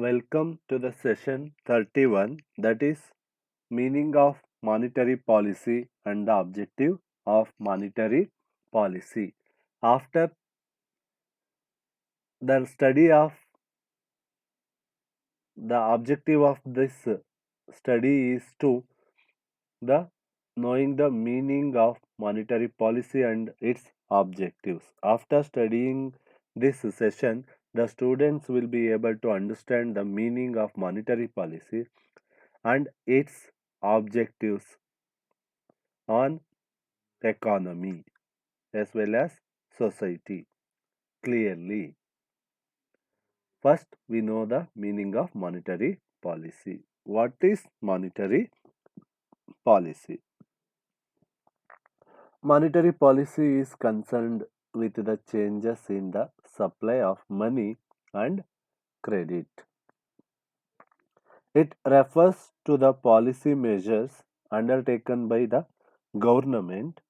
Welcome to the session 31, that is meaning of monetary policy and the objective of monetary policy. After the study of the objective of this study is to the knowing the meaning of monetary policy and its objectives. After studying this session, the students will be able to understand the meaning of monetary policy and its objectives on economy as well as society clearly. First, we know the meaning of monetary policy. What is monetary policy? Monetary policy is concerned with the changes in the supply of money and credit. It refers to the policy measures undertaken by the government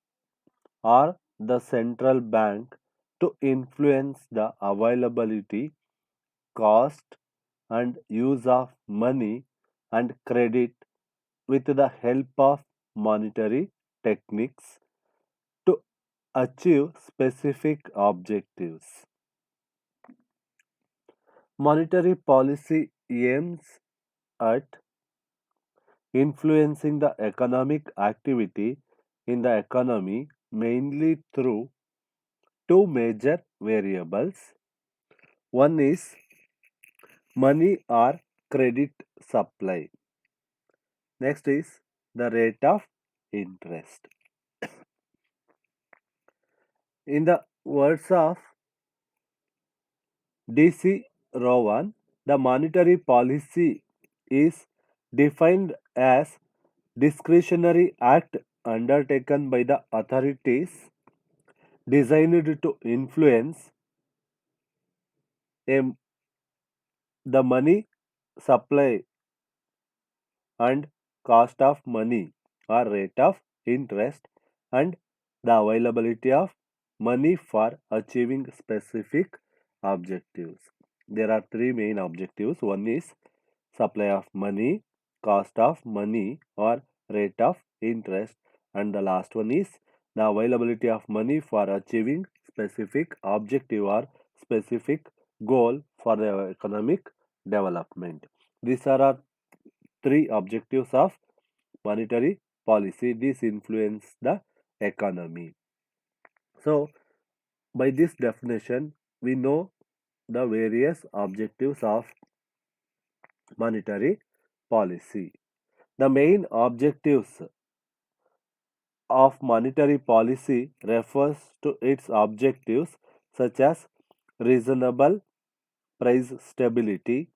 or the central bank to influence the availability, cost, and use of money and credit with the help of monetary techniques to achieve specific objectives. Monetary policy aims at influencing the economic activity in the economy mainly through two major variables. One is money or credit supply. Next is the rate of interest. In the words of D.C. Rowan, the monetary policy is defined as discretionary act undertaken by the authorities designed to influence a, the money supply and cost of money or rate of interest and the availability of money for achieving specific objectives. There are three main objectives. One is supply of money, cost of money or rate of interest, and the last one is the availability of money for achieving specific objective or specific goal for the economic development. These are our three objectives of monetary policy. This influence the economy. So, by this definition, we know the various objectives of monetary policy. The main objectives of monetary policy refers to its objectives such as reasonable price stability,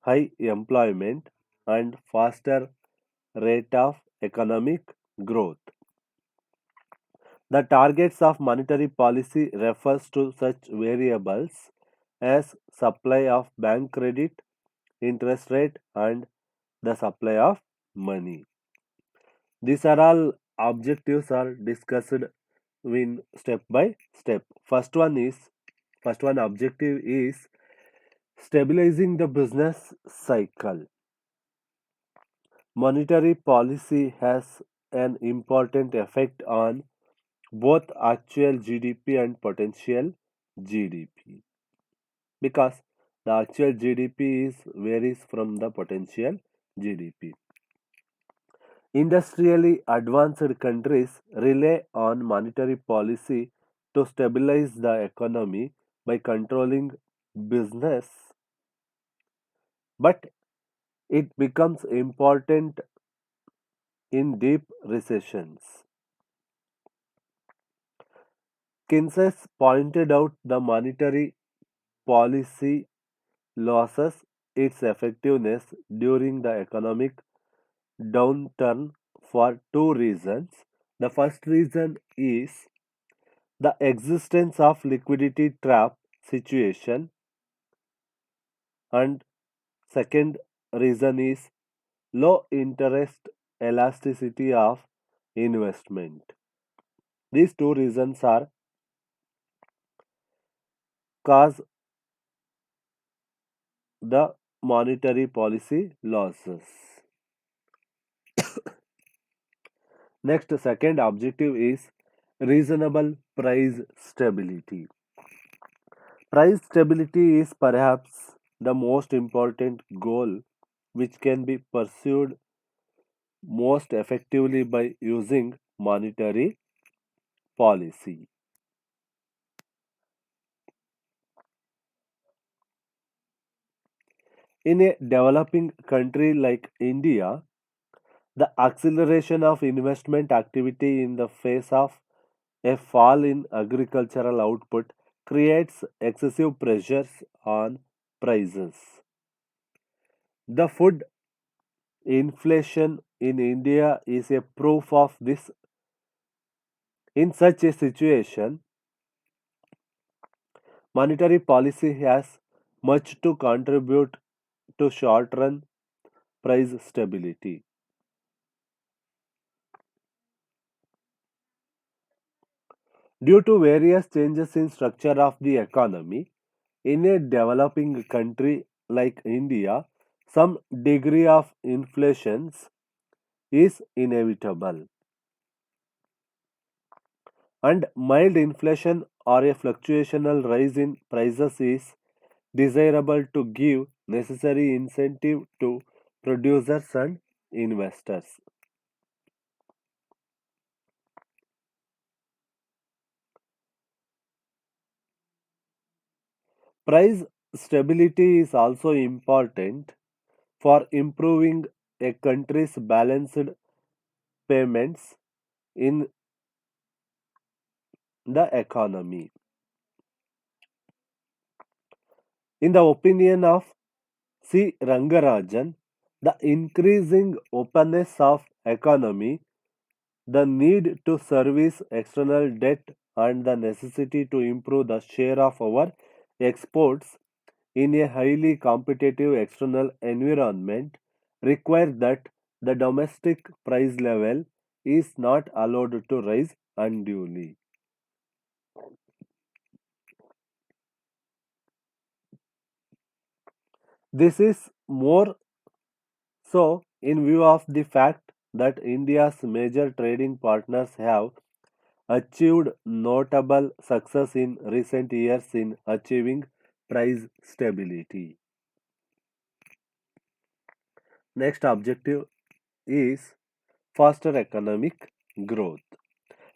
high employment, and faster rate of economic growth. The targets of monetary policy refers to such variables as supply of bank credit, interest rate, and the supply of money. These are all objectives are discussed in step by step. First one objective is stabilizing the business cycle. Monetary policy has an important effect on both actual GDP and potential GDP because the actual GDP is varies from the potential GDP. Industrially advanced countries rely on monetary policy to stabilize the economy by controlling business, but it becomes important in deep recessions. Keynes pointed out the monetary policy loses its effectiveness during the economic downturn for two reasons. The first reason is the existence of liquidity trap situation, and second reason is low interest elasticity of investment. These two reasons are cause the monetary policy losses. Next, second objective is reasonable price stability. Price stability is perhaps the most important goal which can be pursued most effectively by using monetary policy. In a developing country like India, the acceleration of investment activity in the face of a fall in agricultural output creates excessive pressures on prices. The food inflation in India is a proof of this. In such a situation, monetary policy has much to contribute to short run price stability. Due to various changes in structure of the economy, in a developing country like India, some degree of inflation is inevitable, and mild inflation or a fluctuational rise in prices is desirable to give necessary incentive to producers and investors. Price stability is also important for improving a country's balanced payments in the economy. In the opinion of C. Rangarajan, the increasing openness of economy, the need to service external debt and the necessity to improve the share of our exports in a highly competitive external environment require that the domestic price level is not allowed to rise unduly. This is more so in view of the fact that India's major trading partners have achieved notable success in recent years in achieving price stability. Next objective is faster economic growth.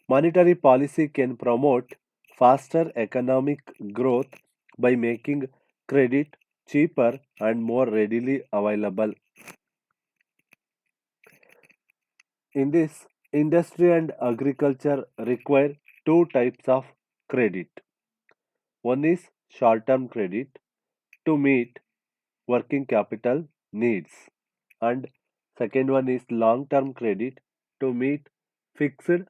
Monetary policy can promote faster economic growth by making credit cheaper and more readily available. In this, industry and agriculture require two types of credit. One is short term credit to meet working capital needs, and second one is long term credit to meet fixed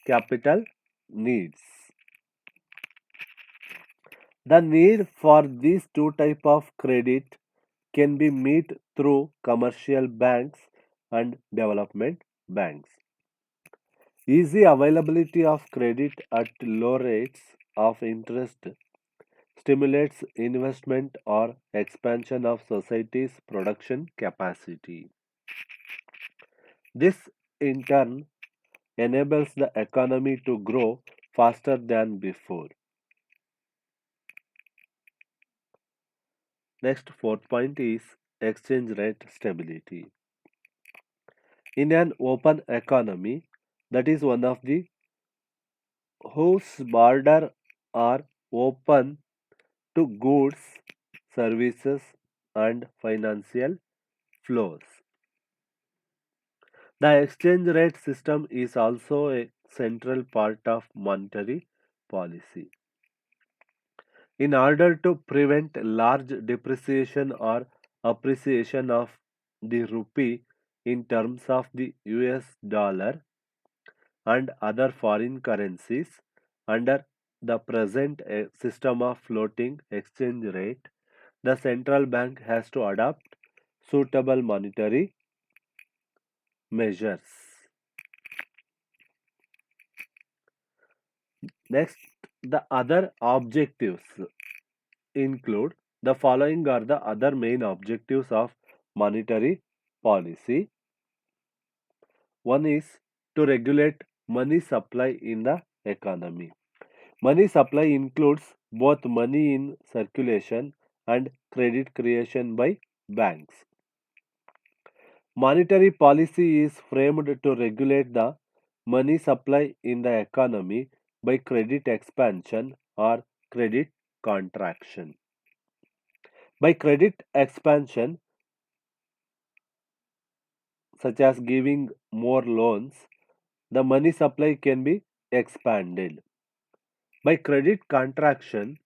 capital needs. The need for these two type of credit can be met through commercial banks and development banks. Easy availability of credit at low rates of interest stimulates investment or expansion of society's production capacity. This in turn enables the economy to grow faster than before. Next, fourth point is exchange rate stability. In an open economy, that is one of the whose borders are open to goods, services, and financial flows. The exchange rate system is also a central part of monetary policy. In order to prevent large depreciation or appreciation of the rupee in terms of the US dollar and other foreign currencies under the present system of floating exchange rate, the central bank has to adopt suitable monetary measures. Next, the other objectives include The following are the other main objectives of monetary policy. One is to regulate money supply in the economy. Money supply includes both money in circulation and credit creation by banks. Monetary policy is framed to regulate the money supply in the economy by credit expansion or credit contraction. By credit expansion, such as giving more loans, the money supply can be expanded. By credit contraction,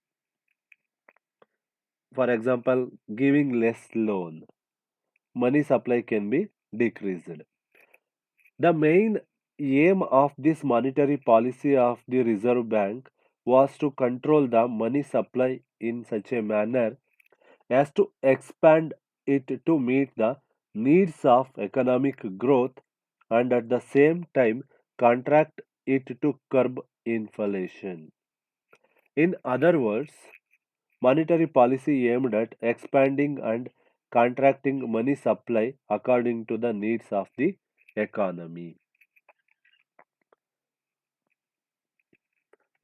for example, giving less loan, money supply can be decreased. The main aim of this monetary policy of the Reserve Bank was to control the money supply in such a manner as to expand it to meet the needs of economic growth and at the same time contract it to curb inflation. In other words, monetary policy aimed at expanding and contracting money supply according to the needs of the economy.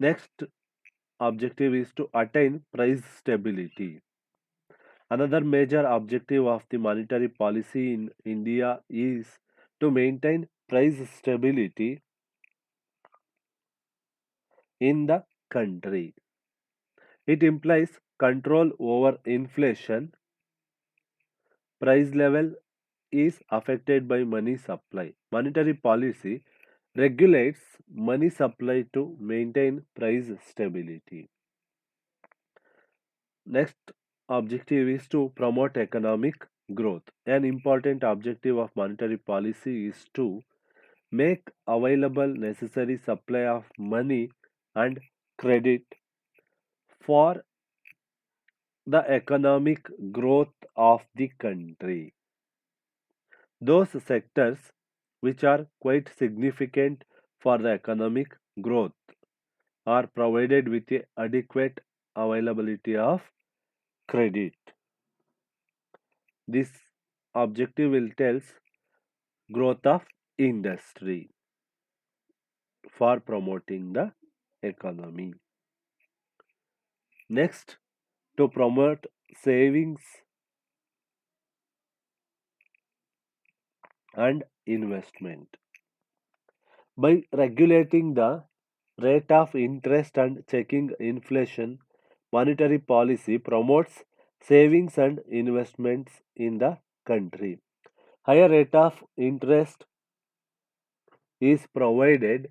Next objective is to attain price stability. Another major objective of the monetary policy in India is to maintain price stability in the country. It implies control over inflation. Price level is affected by money supply. Monetary policy regulates money supply to maintain price stability. Next objective is to promote economic growth. An important objective of monetary policy is to make available necessary supply of money and credit for the economic growth of the country. Those sectors which are quite significant for the economic growth are provided with a adequate availability of credit. This objective will tells growth of industry for promoting the economy. Next, to promote savings and investment. By regulating the rate of interest and checking inflation, monetary policy promotes savings and investments in the country. Higher rate of interest is provided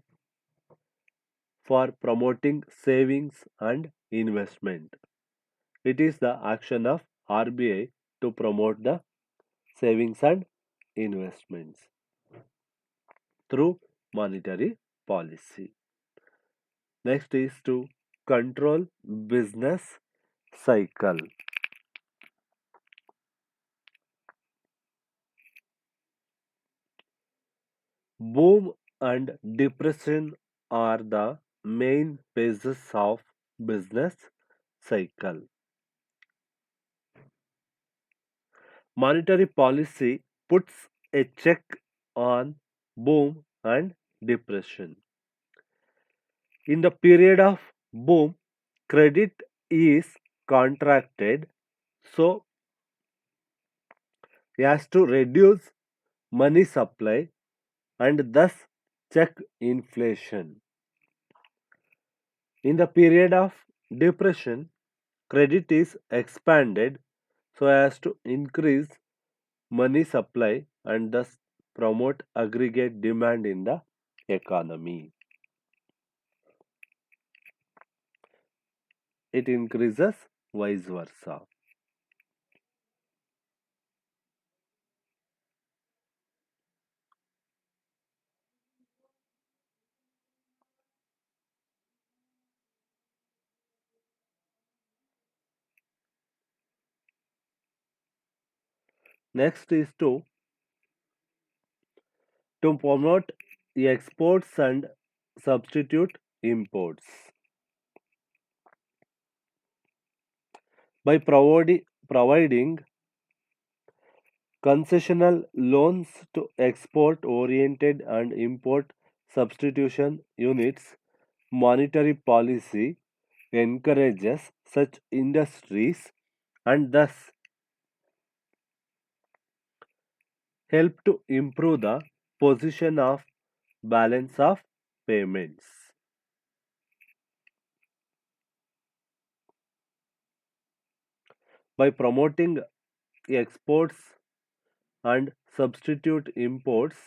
for promoting savings and investment. It is the action of RBI to promote the savings and investments through monetary policy. Next is to control business cycle. Boom and depression are the main phases of business cycle. Monetary policy puts a check on boom and depression. In the period of boom, credit is contracted so as to reduce money supply and thus check inflation. In the period of depression, credit is expanded so as to increase money supply and thus promote aggregate demand in the economy. It increases vice versa. Next is to promote exports and substitute imports. by providing concessional loans to export oriented and import substitution units. Monetary policy encourages such industries and thus help to improve the position of balance of payments. By promoting exports and substitute imports,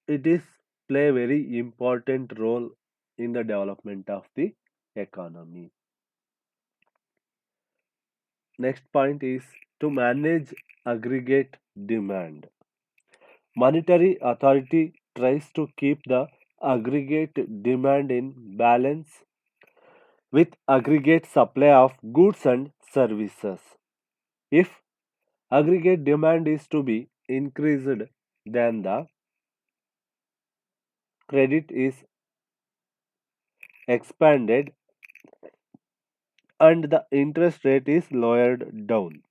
it is play a very important role in the development of the economy. Next point is to manage aggregate demand. Monetary authority tries to keep the aggregate demand in balance with aggregate supply of goods and services. If aggregate demand is to be increased, then the credit is expanded and the interest rate is lowered down.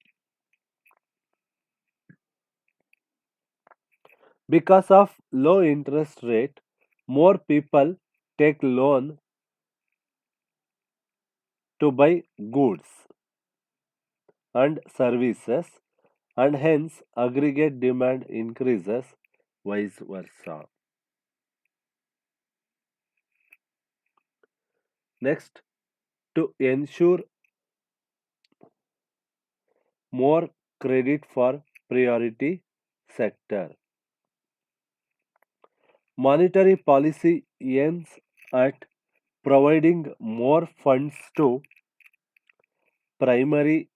Because of low interest rate, more people take loan to buy goods and services and hence aggregate demand increases vice versa. Next, to ensure more credit for priority sector. Monetary policy aims at providing more funds to primary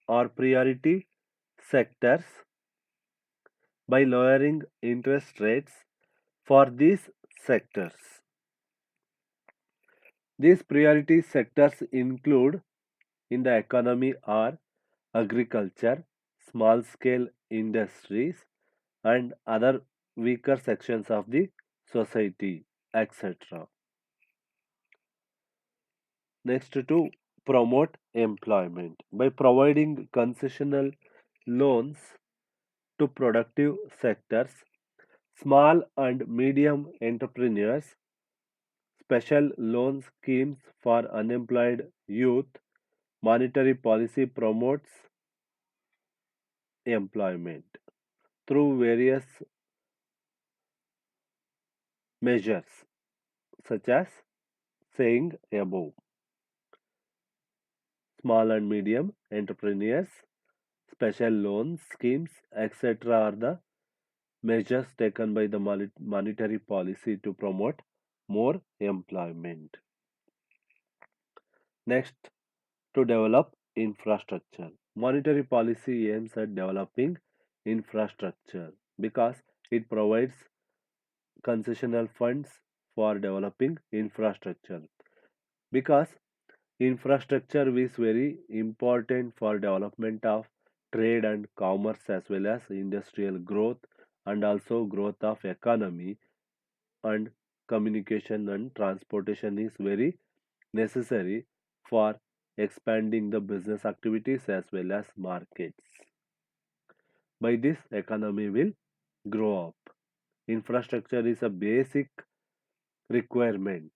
or priority sectors by lowering interest rates for these sectors. These priority sectors include in the economy are agriculture, small scale industries, and other weaker sections of the society, etc. Next, to promote employment by providing concessional loans to productive sectors, small and medium entrepreneurs, special loan schemes for unemployed youth, monetary policy promotes employment through various measures such as saying above. Small and medium entrepreneurs, special loan schemes, etc. are the measures taken by the monetary policy to promote more employment. Next, to develop infrastructure. Monetary policy aims at developing infrastructure because it provides concessional funds for developing infrastructure. Because infrastructure is very important for development of trade and commerce as well as industrial growth and also growth of economy and communication and transportation is very necessary for expanding the business activities as well as markets. By this, economy will grow up. Infrastructure is a basic requirement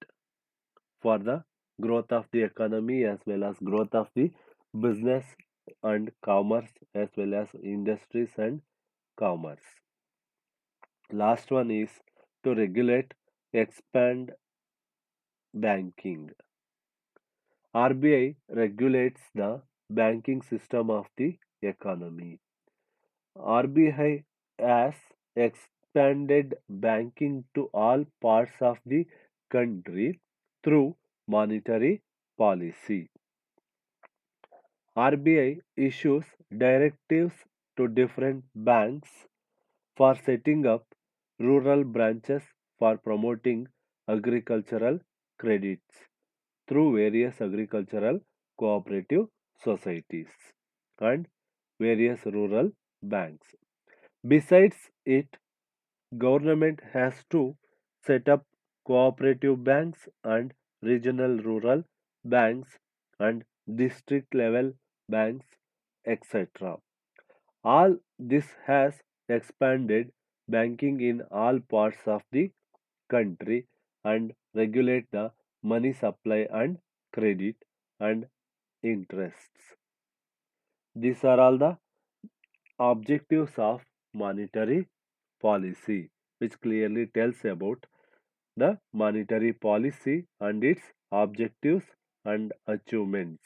for the growth of the economy as well as growth of the business and commerce as well as industries and commerce. Last one is to regulate, expand banking. RBI regulates the banking system of the economy. RBI has expanded banking to all parts of the country through monetary policy. RBI issues directives to different banks for setting up rural branches for promoting agricultural credits through various agricultural cooperative societies and various rural banks. Besides it, government has to set up cooperative banks and regional rural banks and district level banks, etc. All this has expanded banking in all parts of the country and regulate the money supply and credit and interests. These are all the objectives of monetary policy, which clearly tells about the monetary policy and its objectives and achievements.